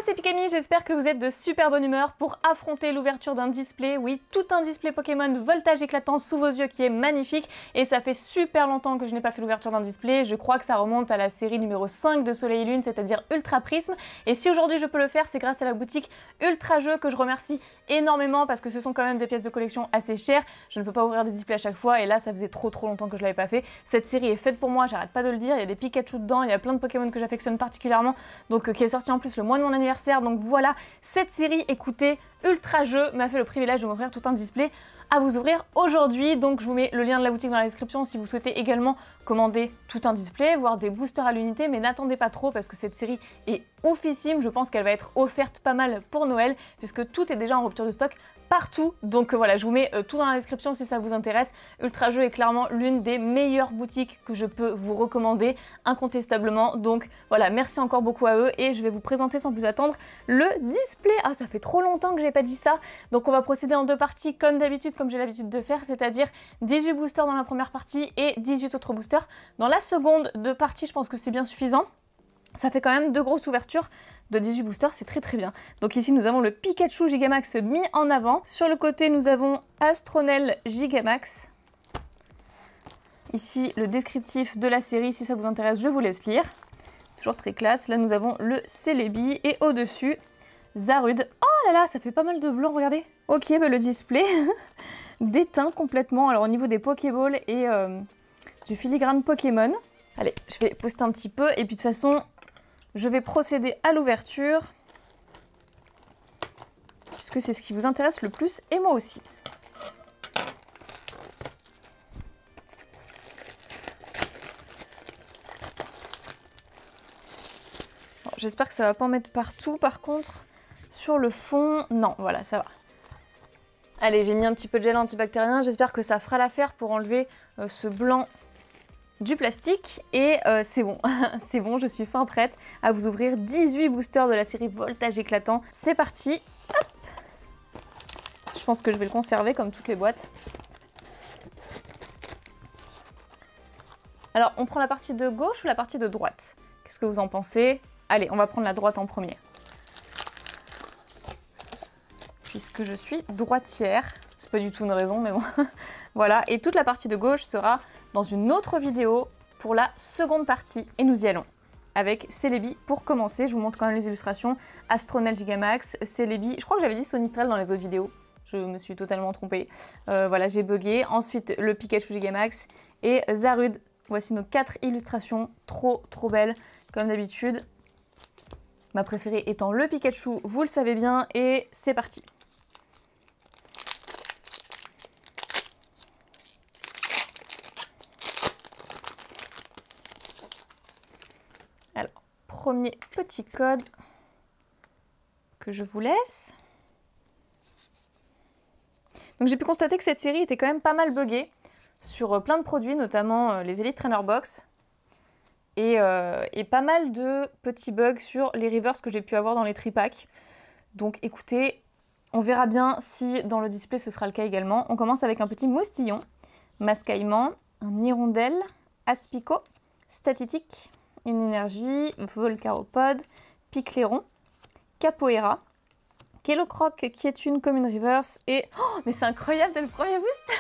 c'est Pikami, j'espère que vous êtes de super bonne humeur pour affronter l'ouverture d'un display. Oui, tout un display Pokémon voltage éclatant sous vos yeux qui est magnifique. Et ça fait super longtemps que je n'ai pas fait l'ouverture d'un display. Je crois que ça remonte à la série numéro 5 de Soleil et Lune, c'est-à-dire Ultra Prisme. Et si aujourd'hui je peux le faire, c'est grâce à la boutique Ultra Jeux que je remercie énormément parce que ce sont quand même des pièces de collection assez chères. Je ne peux pas ouvrir des displays à chaque fois et là ça faisait trop longtemps que je l'avais pas fait. Cette série est faite pour moi, j'arrête pas de le dire. Il y a des Pikachu dedans, il y a plein de Pokémon que j'affectionne particulièrement, donc qui est sorti en plus le mois de mon anniversaire. Donc voilà, cette série, écoutez, Ultra Jeux m'a fait le privilège de m'offrir tout un display à vous ouvrir aujourd'hui. Donc je vous mets le lien de la boutique dans la description si vous souhaitez également commander tout un display, voire des boosters à l'unité, mais n'attendez pas trop parce que cette série est oufissime. Je pense qu'elle va être offerte pas mal pour Noël puisque tout est déjà en rupture de stock partout. Donc voilà, je vous mets tout dans la description si ça vous intéresse. Ultra Jeux est clairement l'une des meilleures boutiques que je peux vous recommander, incontestablement. Donc voilà, merci encore beaucoup à eux et je vais vous présenter sans plus attendre le display. Ah, ça fait trop longtemps que j'ai pas dit ça. Donc on va procéder en deux parties comme d'habitude, comme j'ai l'habitude de faire, c'est-à-dire 18 boosters dans la première partie et 18 autres boosters dans la seconde partie. Je pense que c'est bien suffisant. Ça fait quand même deux grosses ouvertures de 18 boosters, c'est très bien. Donc ici nous avons le Pikachu Gigamax mis en avant. Sur le côté nous avons Astronel Gigamax. Ici le descriptif de la série, si ça vous intéresse je vous laisse lire. Toujours très classe. Là nous avons le Celebi et au-dessus Zarude. Oh là là, ça fait pas mal de blanc, regardez. Ok, bah le display déteint complètement. Alors au niveau des Pokéballs et du filigrane Pokémon. Allez, je vais poster un petit peu et puis de toute façon je vais procéder à l'ouverture, puisque c'est ce qui vous intéresse le plus, et moi aussi. Bon, j'espère que ça va pas en mettre partout, par contre, sur le fond, non, voilà, ça va. Allez, j'ai mis un petit peu de gel antibactérien, j'espère que ça fera l'affaire pour enlever ce blanc du plastique et c'est bon, c'est bon, je suis fin prête à vous ouvrir 18 boosters de la série Voltage éclatant. C'est parti. Hop. Je pense que je vais le conserver comme toutes les boîtes. Alors, on prend la partie de gauche ou la partie de droite? Qu'est-ce que vous en pensez? Allez, on va prendre la droite en premier. Puisque je suis droitière. C'est pas du tout une raison, mais bon. Voilà, et toute la partie de gauche sera dans une autre vidéo pour la seconde partie. Et nous y allons. Avec Celebi pour commencer, je vous montre quand même les illustrations. Astronel Gigamax, Celebi, je crois que j'avais dit Sonistrel dans les autres vidéos. Je me suis totalement trompée. Voilà, j'ai bugué. Ensuite, le Pikachu Gigamax et Zarude. Voici nos 4 illustrations, trop belles, comme d'habitude. Ma préférée étant le Pikachu, vous le savez bien, et c'est parti. Alors, premier petit code que je vous laisse. Donc j'ai pu constater que cette série était quand même pas mal buggée sur plein de produits, notamment les Elite Trainer Box. Et pas mal de petits bugs sur les reverse que j'ai pu avoir dans les tripacks. Donc écoutez, on verra bien si dans le display ce sera le cas également. On commence avec un petit moustillon, Mascaillement, un hirondelle, Aspico, Statitique, une énergie, Volcaropode, Picléron, Capoeira, Kellocroc qui est une commune reverse et... Oh, mais c'est incroyable dès le premier boost.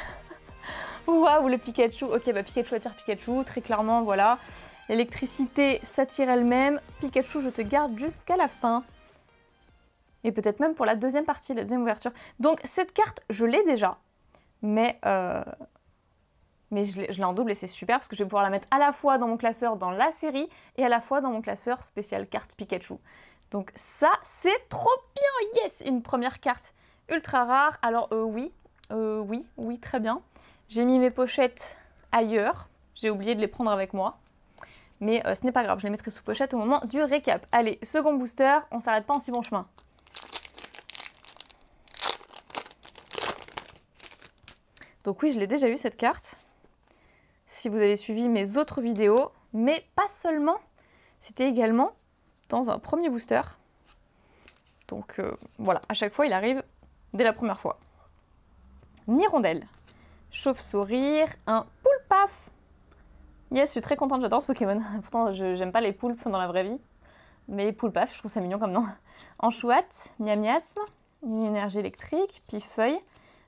Waouh, le Pikachu. Ok, bah Pikachu attire Pikachu, très clairement, voilà. L'électricité s'attire elle-même. Pikachu, je te garde jusqu'à la fin. Et peut-être même pour la deuxième partie, la deuxième ouverture. Donc cette carte, je l'ai déjà. Mais je l'ai en double et c'est super parce que je vais pouvoir la mettre à la fois dans mon classeur dans la série et à la fois dans mon classeur spécial carte Pikachu. Donc ça, c'est trop bien. Yes, une première carte ultra rare. Alors oui, très bien. J'ai mis mes pochettes ailleurs. J'ai oublié de les prendre avec moi. Mais ce n'est pas grave, je les mettrai sous pochette au moment du récap. Allez, second booster, on s'arrête pas en si bon chemin. Donc oui, je l'ai déjà eu cette carte. Si vous avez suivi mes autres vidéos, mais pas seulement. C'était également dans un premier booster. Donc voilà, à chaque fois il arrive dès la première fois. Une hirondelle, chauve-sourire, un poulpaf. Yes, je suis très contente, j'adore ce Pokémon. Pourtant, j'aime pas les poulpes dans la vraie vie. mais Poulpaf, je trouve ça mignon comme nom. Anchouette, Miamiasme, une énergie électrique, Pifeuille,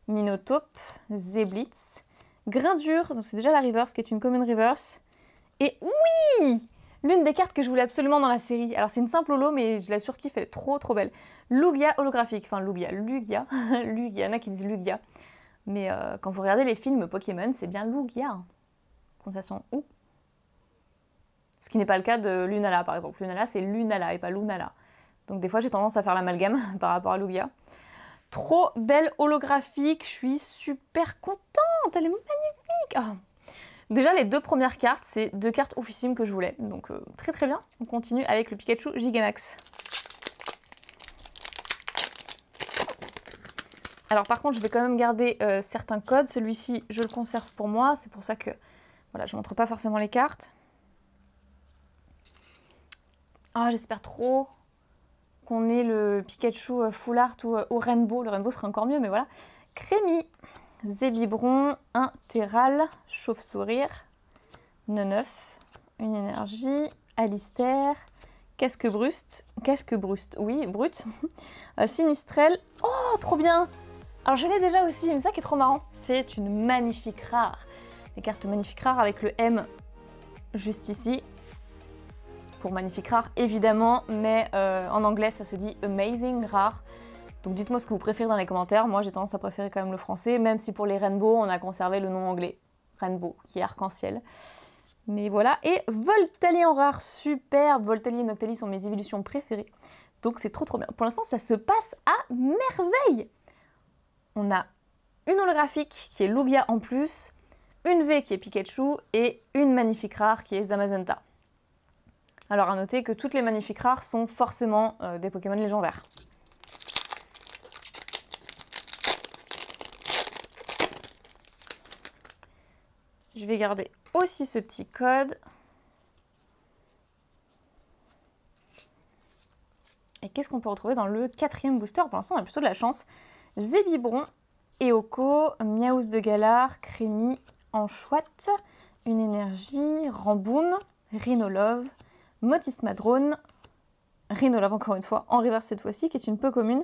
Minotape, Zeblitz, Grindure, donc c'est déjà la reverse qui est une commune reverse. Et oui, l'une des cartes que je voulais absolument dans la série. Alors c'est une simple holo, mais je la surkiffe, elle est trop belle. Lugia holographique, enfin Lugia, Lugia, il y en a qui disent Lugia. Mais quand vous regardez les films Pokémon, c'est bien Lugia. Prononciation ou. Ce qui n'est pas le cas de Lunala par exemple. Lunala c'est Lunala et pas Lunala. Donc des fois j'ai tendance à faire l'amalgame par rapport à Lugia. Trop belle holographique, je suis super contente, elle est magnifique. Oh. Déjà les deux premières cartes, c'est deux cartes officimes que je voulais. Donc très bien, on continue avec le Pikachu Gigamax. Alors par contre je vais quand même garder certains codes, celui-ci je le conserve pour moi, c'est pour ça que voilà, je ne montre pas forcément les cartes. Ah, j'espère trop qu'on ait le Pikachu Full Art ou Rainbow. Le Rainbow serait encore mieux, mais voilà. Crémi, Zébibron, un Terral, Chauve-Sourire, Neneuf, une énergie, Alistair, Casque-Brust, oui, Brut, Sinistrel. Oh, trop bien! Alors je l'ai déjà aussi, mais c'est ça qui est trop marrant. C'est une magnifique rare. Les cartes magnifiques rares avec le M juste ici. Pour magnifique rare évidemment, mais en anglais ça se dit amazing rare. Donc dites-moi ce que vous préférez dans les commentaires. Moi j'ai tendance à préférer quand même le français, même si pour les Rainbow on a conservé le nom anglais. Rainbow, qui est arc-en-ciel. Mais voilà, et Voltali en rare, superbe. Voltali et Noctali sont mes évolutions préférées. Donc c'est trop bien. Pour l'instant ça se passe à merveille. On a une holographique qui est Lugia en plus, une V qui est Pikachu et une magnifique rare qui est Zamazenta. Alors à noter que toutes les magnifiques rares sont forcément des Pokémon légendaires. Je vais garder aussi ce petit code. Et qu'est-ce qu'on peut retrouver dans le quatrième booster? Pour l'instant on a plutôt de la chance. Zébibron, Eoko, Miaous de Galar, Crémi, Anchouette, une énergie, Ramboum, Rhinolove, Motismadrone, Rhinolove encore une fois, en reverse cette fois-ci, qui est une peu commune,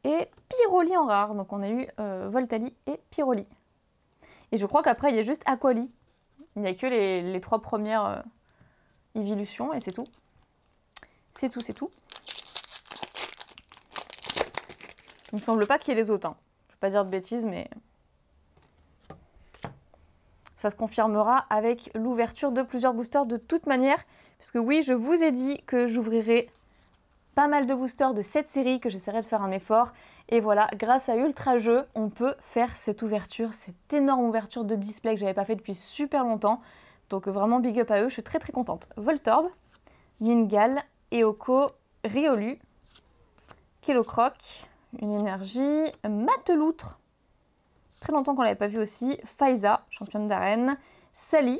et Pyroli en rare. Donc on a eu Voltali et Pyroli. Et je crois qu'après il y a juste Aquali. Il n'y a que les trois premières évolutions et c'est tout. C'est tout. Il me semble pas qu'il y ait les autres. Hein. Je ne vais pas dire de bêtises, mais ça se confirmera avec l'ouverture de plusieurs boosters de toute manière. Puisque oui, je vous ai dit que j'ouvrirai pas mal de boosters de cette série, que j'essaierai de faire un effort. Et voilà, grâce à Ultra Jeu, on peut faire cette ouverture, cette énorme ouverture de display que j'avais pas fait depuis super longtemps. Donc vraiment big up à eux, je suis très contente. Voltorb, Ningal, Eoko, Riolu, Kellocroc, une énergie, Mateloutre, très longtemps qu'on l'avait pas vu aussi, Faiza, championne d'arène, Sally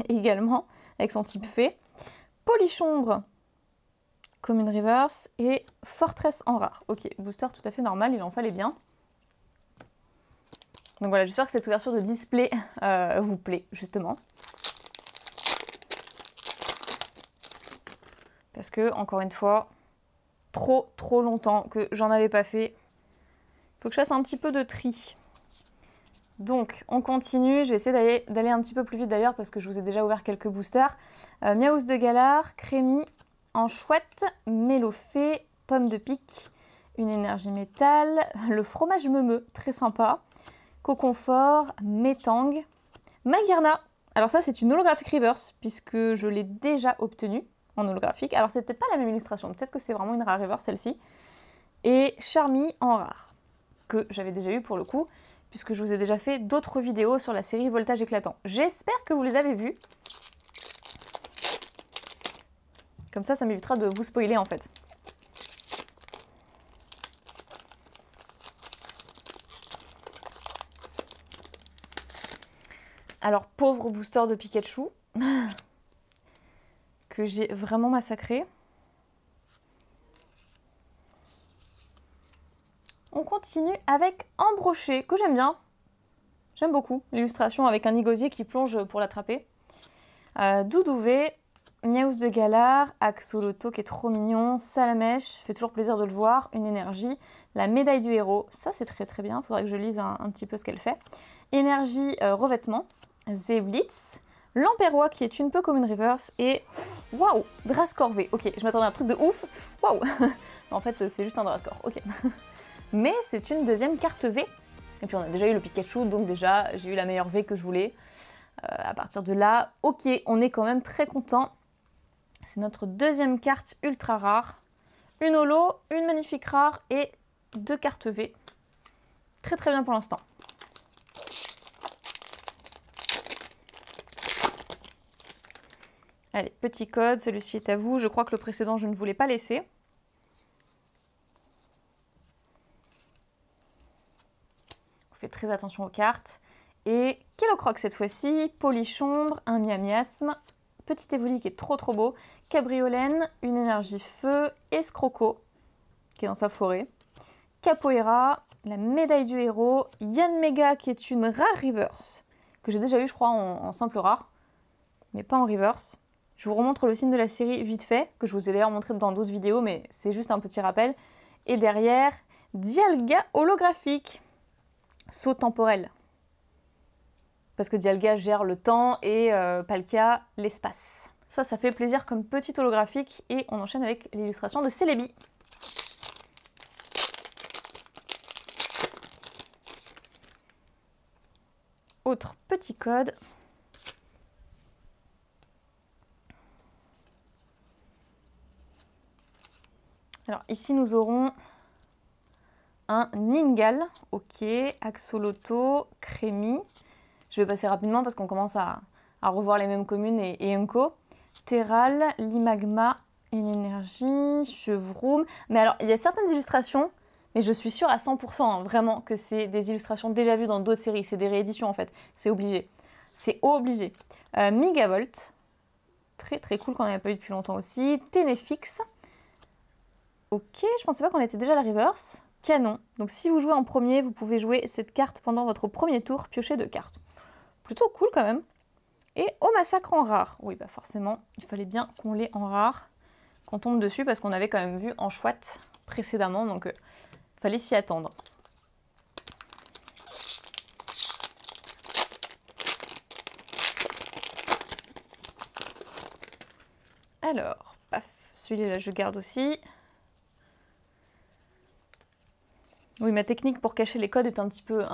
également, avec son type fée, Polichombre, commune reverse, et Fortress en rare. Ok, booster tout à fait normal, il en fallait bien. Donc voilà, j'espère que cette ouverture de display vous plaît, justement. Parce que, encore une fois, trop longtemps que j'en avais pas fait. Il faut que je fasse un petit peu de tri. Donc, on continue. Je vais essayer d'aller un petit peu plus vite d'ailleurs parce que je vous ai déjà ouvert quelques boosters. Miaous de Galar, Crémi, Anchouette, Mélofée, Pomme de Pique, une énergie métal, le fromage meumeux, très sympa, Coconfort, Métang, Maguirna. Alors ça, c'est une holographique reverse puisque je l'ai déjà obtenue en holographique. Alors c'est peut-être pas la même illustration, peut-être que c'est vraiment une rare reverse celle-ci. Et Charmy en rare, que j'avais déjà eu pour le coup, puisque je vous ai déjà fait d'autres vidéos sur la série Voltage éclatant. J'espère que vous les avez vues. Comme ça m'évitera de vous spoiler en fait. Alors, pauvre booster de Pikachu, que j'ai vraiment massacré. On continue avec Embroché, que j'aime bien. J'aime beaucoup l'illustration avec un igosier qui plonge pour l'attraper. Doudouvé, Miaus de Galar, Axolotl qui est trop mignon, Salamèche, fait toujours plaisir de le voir, une énergie, la médaille du héros, ça c'est très très bien, il faudrait que je lise un petit peu ce qu'elle fait. Énergie revêtement, Zeblitz, Lamperrois qui est une peu comme une reverse et waouh, Drascorvé. Ok, je m'attendais à un truc de ouf, waouh. En fait c'est juste un Drascore, ok. Mais c'est une deuxième carte V. Et puis on a déjà eu le Pikachu, donc déjà j'ai eu la meilleure V que je voulais. À partir de là, ok, on est quand même très content. C'est notre deuxième carte ultra rare. Une holo, une magnifique rare et 2 cartes V. Très très bien pour l'instant. Allez, petit code, celui-ci est à vous. Je crois que le précédent, je ne voulais pas laisser. On fait très attention aux cartes. Et Kellocroc cette fois-ci, Polichombre, un Miamiasme, Petit Évoli qui est trop trop beau, Cabriolène, une énergie feu, Escroco qui est dans sa forêt, Capoeira, la médaille du héros, Yanmega qui est une rare reverse, que j'ai déjà eu je crois en simple rare, mais pas en reverse. Je vous remontre le signe de la série vite fait, que je vous ai d'ailleurs montré dans d'autres vidéos, mais c'est juste un petit rappel. Et derrière, Dialga holographique, saut temporel. Parce que Dialga gère le temps et Palkia l'espace. Ça fait plaisir comme petit holographique et on enchaîne avec l'illustration de Celebi. Autre petit code. Alors ici nous aurons un Ningal, ok, Axolotl, Crémi. Je vais passer rapidement parce qu'on commence à revoir les mêmes communes et Unco. Terral, Limagma, une énergie, Chevroom. Mais alors, il y a certaines illustrations, mais je suis sûre à 100% hein, vraiment que c'est des illustrations déjà vues dans d'autres séries. C'est des rééditions en fait, c'est obligé. C'est obligé. Megavolt, très très cool qu'on n'avait pas eu depuis longtemps aussi. Ténéfix. Ok, je pensais pas qu'on était déjà à la reverse. Canon. Donc si vous jouez en premier, vous pouvez jouer cette carte pendant votre premier tour, piocher 2 cartes. Plutôt cool quand même. Et au massacre en rare. Oui, bah forcément, il fallait bien qu'on l'ait en rare, qu'on tombe dessus, parce qu'on avait quand même vu en chouette précédemment, donc il fallait s'y attendre. Alors, paf, celui-là je garde aussi. Oui, ma technique pour cacher les codes est un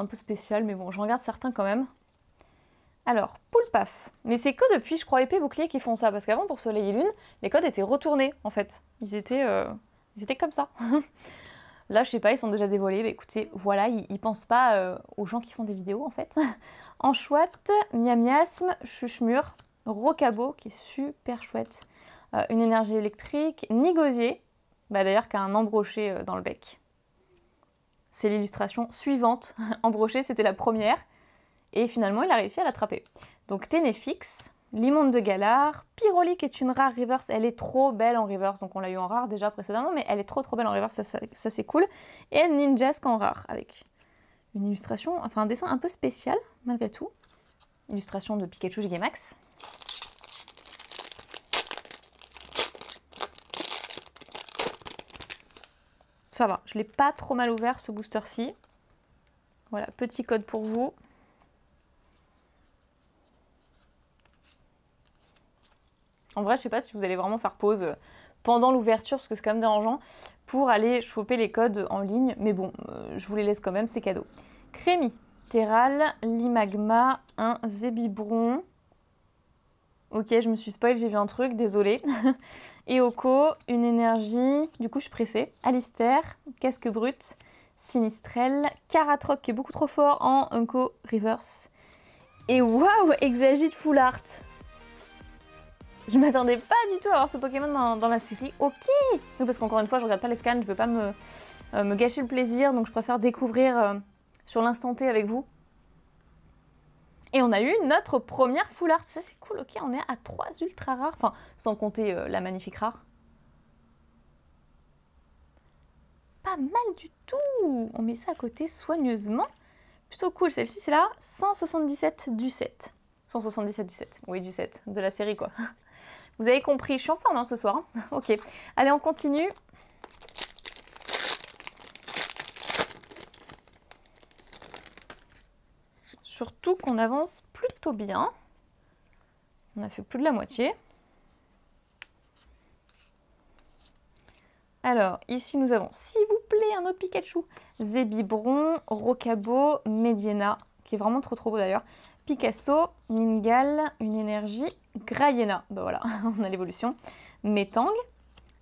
peu spéciale, mais bon, j'en garde certains quand même. Alors, Poulpaf. Mais c'est que depuis, je crois, Épée Bouclier qui font ça, parce qu'avant, pour Soleil et Lune, les codes étaient retournés, en fait. Ils étaient comme ça. Là, je sais pas, ils sont déjà dévoilés. Mais écoutez, voilà, ils pensent pas aux gens qui font des vidéos, en fait. Enchouette, Miamiasme, Chuchemur, Rocabo, qui est super chouette. Une énergie électrique, Nigosier, bah, d'ailleurs, qui a un embroché dans le bec. C'est l'illustration suivante. Embroché, c'était la première. Et finalement, il a réussi à l'attraper. Donc Ténéfix, Limonde de Galar, Pyroli qui est une rare reverse. Elle est trop belle en reverse. Donc on l'a eu en rare déjà précédemment, mais elle est trop belle en reverse, ça c'est cool. Et Ninjask en rare, avec une illustration, enfin un dessin un peu spécial, malgré tout. Illustration de Pikachu Gigamax. Ça va, je ne l'ai pas trop mal ouvert ce booster-ci. Voilà, petit code pour vous. En vrai, je sais pas si vous allez vraiment faire pause pendant l'ouverture, parce que c'est quand même dérangeant, pour aller choper les codes en ligne. Mais bon, je vous les laisse quand même, c'est cadeau. Crémi, Terral, Limagma, un Zébibron. Ok, je me suis spoil, j'ai vu un truc, désolé. Eoko, une énergie, du coup je suis pressée. Alistair, Casque Brut, Sinistrel, Caratroc qui est beaucoup trop fort en Unco Reverse. Et waouh, Exagite Full Art. Je m'attendais pas du tout à avoir ce Pokémon dans la série. Ok. Oui, parce qu'encore une fois, je regarde pas les scans, je veux pas me gâcher le plaisir, donc je préfère découvrir sur l'instant T avec vous. Et on a eu notre première full art, ça c'est cool, ok, on est à 3 ultra rares, enfin sans compter la magnifique rare. Pas mal du tout, on met ça à côté soigneusement. Plutôt cool, celle-ci c'est la 177 du 7. 177 du 7, oui du 7, de la série quoi. Vous avez compris, je suis en forme hein, ce soir. Hein. Ok, allez, on continue. Surtout qu'on avance plutôt bien. On a fait plus de la moitié. Alors, ici nous avons, s'il vous plaît, un autre Pikachu. Zébibron, Rocabo, Mediena, qui est vraiment trop beau d'ailleurs. Picasso, Ningal, une énergie, Grayena. Ben voilà, on a l'évolution. Metang,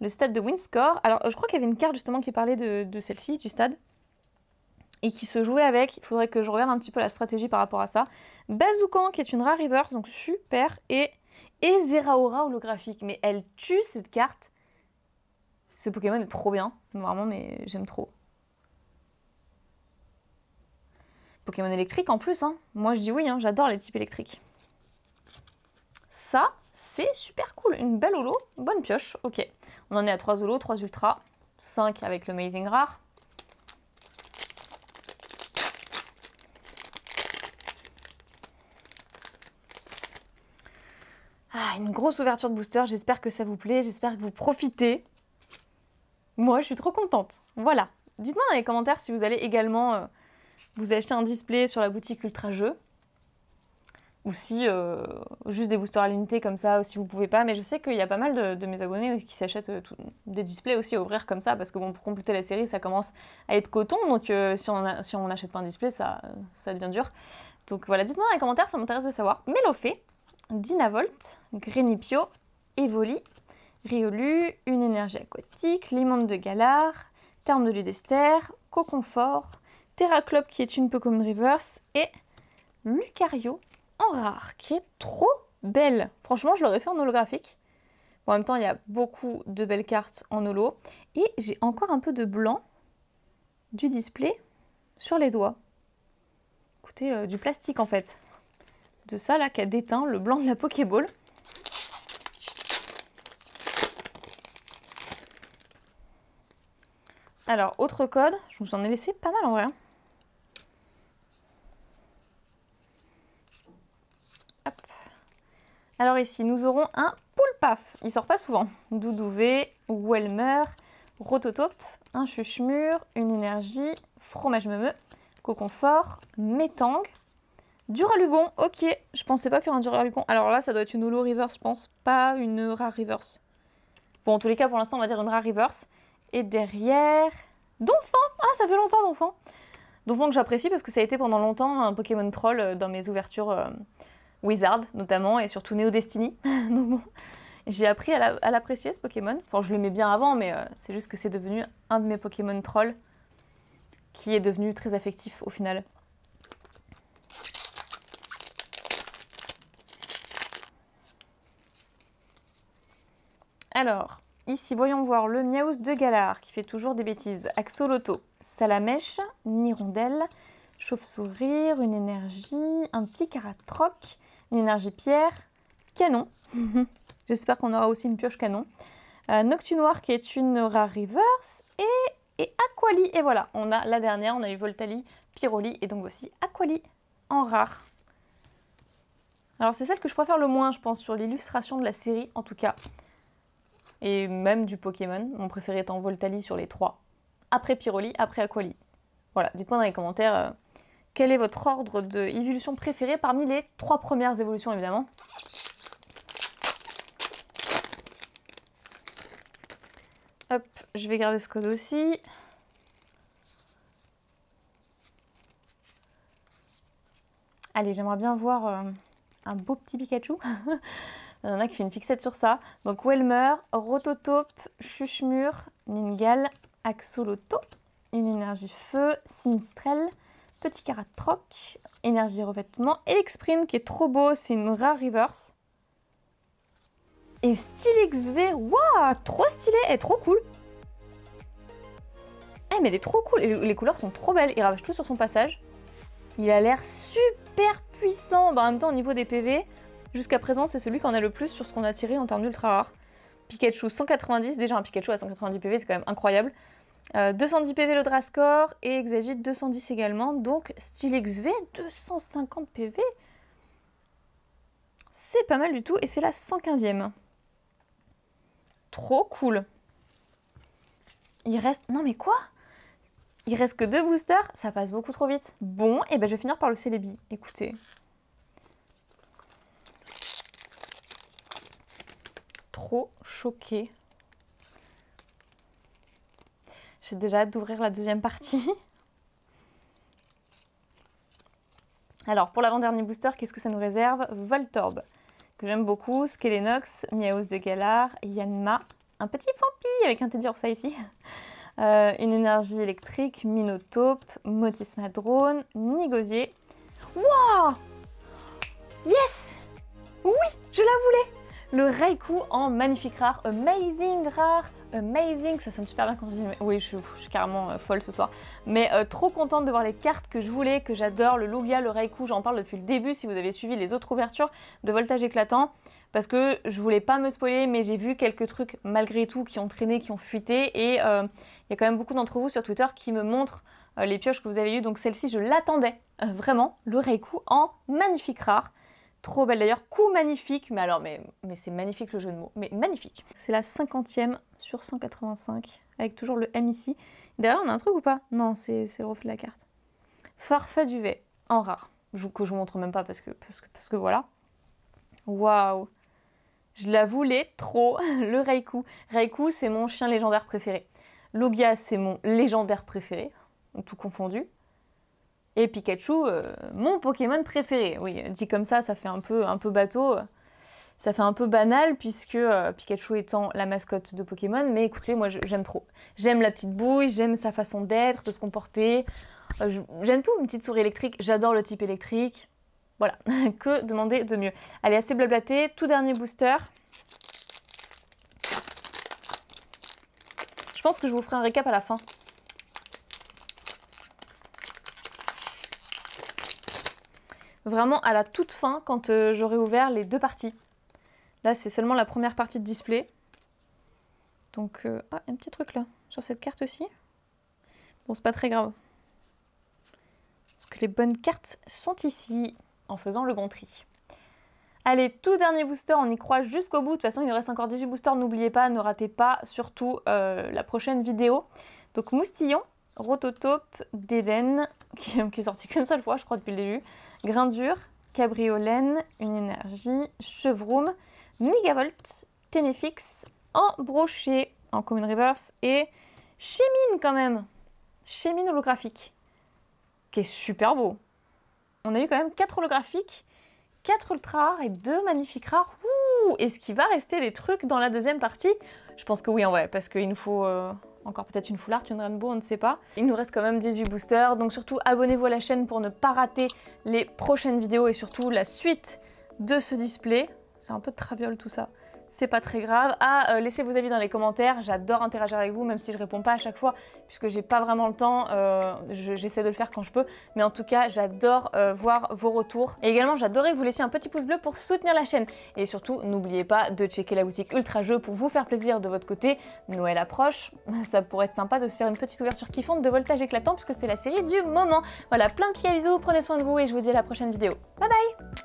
le stade de Windscore. Alors, je crois qu'il y avait une carte justement qui parlait de celle-ci, du stade. Et qui se jouait avec, il faudrait que je regarde un petit peu la stratégie par rapport à ça. Bazookan, qui est une rare reverse, donc super. Et Zeraora holographique, mais elle tue cette carte. Ce Pokémon est trop bien, vraiment, mais j'aime trop. Pokémon électrique en plus, hein. Moi je dis oui, hein, j'adore les types électriques. Ça, c'est super cool, une belle holo, bonne pioche, ok. On en est à 3 holos, 3 ultras, 5 avec le Amazing Rare. Ah, une grosse ouverture de booster, j'espère que ça vous plaît, j'espère que vous profitez. Moi, je suis trop contente. Voilà. Dites-moi dans les commentaires si vous allez également vous acheter un display sur la boutique Ultra Jeux. Ou si juste des boosters à l'unité comme ça, si vous pouvez pas. Mais je sais qu'il y a pas mal de mes abonnés qui s'achètent des displays aussi à ouvrir comme ça. Parce que bon, pour compléter la série, ça commence à être coton. Donc si on n'achète pas un display, ça devient dur. Donc voilà, dites-moi dans les commentaires, ça m'intéresse de savoir. Melofée, Dynavolt, Grenipio, Evoli, Riolu, une énergie aquatique, Limande de Galar, Terme de Ludester, Coconfort, Terraclop qui est une Pokémon Reverse et Lucario en rare qui est trop belle. Franchement, je l'aurais fait en holographique. Bon, en même temps, il y a beaucoup de belles cartes en holo et j'ai encore un peu de blanc du display sur les doigts. Écoutez, du plastique en fait. De ça là qui a déteint le blanc de la Pokéball. Alors, autre code, je vous en ai laissé pas mal en vrai. Hop. Alors ici, nous aurons un Poulpaf. Il sort pas souvent. Doudouvé, Welmer, Rototope, un Chuchemur, une énergie, Fromage Meumeux, Coconfort, Metang, Duralugon. Ok, je pensais pas qu'il y aurait un Duralugon. Alors là, ça doit être une holo reverse, je pense, pas une rare reverse. Bon, en tous les cas, pour l'instant, on va dire une rare reverse. Et derrière... Donphan. Ah, ça fait longtemps, Donphan. Donphan que j'apprécie parce que ça a été pendant longtemps un Pokémon troll dans mes ouvertures Wizard, notamment, et surtout Neo Destiny. Donc bon, j'ai appris à l'apprécier, ce Pokémon. Enfin, je l'aimais bien avant, mais c'est juste que c'est devenu un de mes Pokémon troll qui est devenu très affectif au final. Alors... Ici, voyons voir le Miaous de Galar qui fait toujours des bêtises. Axoloto, Salamèche, Nirondelle, Chauve-souris, une énergie, un petit Caratroc, une énergie pierre, canon. J'espère qu'on aura aussi une pioche canon. Noctunoir qui est une rare reverse et Aquali. Et voilà, on a la dernière, on a eu Voltali, Pyroli et donc aussi Aquali en rare. Alors c'est celle que je préfère le moins, je pense, sur l'illustration de la série en tout cas. Et même du Pokémon, mon préféré étant Voltali sur les 3. Après Pyroli, après Aquali. Voilà, dites-moi dans les commentaires quel est votre ordre d'évolution préféré parmi les 3 premières évolutions évidemment. Hop, je vais garder ce code aussi. Allez, j'aimerais bien voir un beau petit Pikachu. Il y en a qui fait une fixette sur ça. Donc Welmer, Rototope, Chuchemur, Ningal, Axoloto, une énergie feu, Sinistrel, Petit Caratroc, énergie revêtement, Elexprime qui est trop beau, c'est une rare reverse. Et Steelix V, waouh, trop stylé, elle est trop cool. Eh mais elle est trop cool, et les couleurs sont trop belles, il ravage tout sur son passage. Il a l'air super puissant, bah, en même temps au niveau des PV. Jusqu'à présent, c'est celui qu'on a le plus sur ce qu'on a tiré en termes d'ultra rare. Pikachu 190, déjà un Pikachu à 190 PV, c'est quand même incroyable. 210 PV le Drascore et Exagite 210 également. Donc Steelix V 250 PV. C'est pas mal du tout et c'est la 115e. Trop cool. Il reste... Non mais quoi? Il reste que 2 boosters, ça passe beaucoup trop vite. Bon, et ben je vais finir par le Celebi. Écoutez. Trop choquée. J'ai déjà hâte d'ouvrir la deuxième partie. Alors, pour l'avant-dernier booster, qu'est-ce que ça nous réserve? Voltorb, que j'aime beaucoup, Skelenox, Miaos de Galar, Yanma, un petit Fampi avec un Teddy Ursa ici, une énergie électrique, Minotape, Motisma Drone, Nigosier. Waouh! Yes! Oui, je la voulais! Le Raikou en magnifique rare, amazing rare, amazing, ça sonne super bien quand on dit... Oui, je suis carrément folle ce soir. Mais trop contente de voir les cartes que je voulais, que j'adore, le Lugia, le Raikou, j'en parle depuis le début si vous avez suivi les autres ouvertures de Voltage Éclatant. Parce que je voulais pas me spoiler, mais j'ai vu quelques trucs malgré tout qui ont traîné, qui ont fuité. Et il y a quand même beaucoup d'entre vous sur Twitter qui me montrent les pioches que vous avez eues. Donc celle-ci, je l'attendais vraiment, le Raikou en magnifique rare. Trop belle d'ailleurs, coup magnifique, mais alors, mais c'est magnifique le jeu de mots, mais magnifique. C'est la 50e sur 185, avec toujours le M ici. Derrière, on a un truc ou pas? Non, c'est le reflet de la carte. Farfaduvet, en rare, que je vous montre même pas parce que voilà. Waouh! Je la voulais trop, le Raikou. Raikou, c'est mon chien légendaire préféré. Lugia, c'est mon légendaire préféré, tout confondu. Et Pikachu, mon Pokémon préféré. Oui, dit comme ça fait un peu bateau. Ça fait un peu banal puisque Pikachu étant la mascotte de Pokémon. Mais écoutez, moi j'aime trop. J'aime la petite bouille, j'aime sa façon d'être, de se comporter. J'aime tout, une petite souris électrique. J'adore le type électrique. Voilà, que demander de mieux. Allez, assez blablaté. Tout dernier booster. Je pense que je vous ferai un récap à la fin. Vraiment à la toute fin, quand j'aurai ouvert les 2 parties. Là, c'est seulement la première partie de display. Donc, ah, un petit truc là, sur cette carte aussi. Bon, c'est pas très grave. Parce que les bonnes cartes sont ici, en faisant le bon tri. Allez, tout dernier booster, on y croit jusqu'au bout. De toute façon, il nous reste encore 18 boosters, n'oubliez pas, ne ratez pas, surtout la prochaine vidéo. Donc, Moustillon, Rototope, Déden, qui est sorti qu'une seule fois, je crois, depuis le début. Grindure, Cabriolène, une énergie, Chevroom, Megavolt, Ténéfix, en brochet, en common reverse, et Chémine quand même. Chémine holographique, qui est super beau. On a eu quand même 4 holographiques, 4 ultra rares et 2 magnifiques rares. Ouh, est-ce qu'il va rester des trucs dans la deuxième partie? Je pense que oui en vrai, parce qu'il nous faut... encore peut-être une full art, une rainbow, on ne sait pas. Il nous reste quand même 18 boosters, donc surtout abonnez-vous à la chaîne pour ne pas rater les prochaines vidéos et surtout la suite de ce display. C'est un peu de traviole tout ça. C'est pas très grave. Laissez vos avis dans les commentaires, j'adore interagir avec vous, même si je réponds pas à chaque fois, puisque j'ai pas vraiment le temps, j'essaie de le faire quand je peux, mais en tout cas, j'adore voir vos retours. Et également, j'adorerais que vous laissiez un petit pouce bleu pour soutenir la chaîne. Et surtout, n'oubliez pas de checker la boutique Ultra Jeux pour vous faire plaisir de votre côté. Noël approche, ça pourrait être sympa de se faire une petite ouverture kiffante de Voltage Éclatant, puisque c'est la série du moment. Voilà, plein de petits bisous, prenez soin de vous et je vous dis à la prochaine vidéo. Bye bye!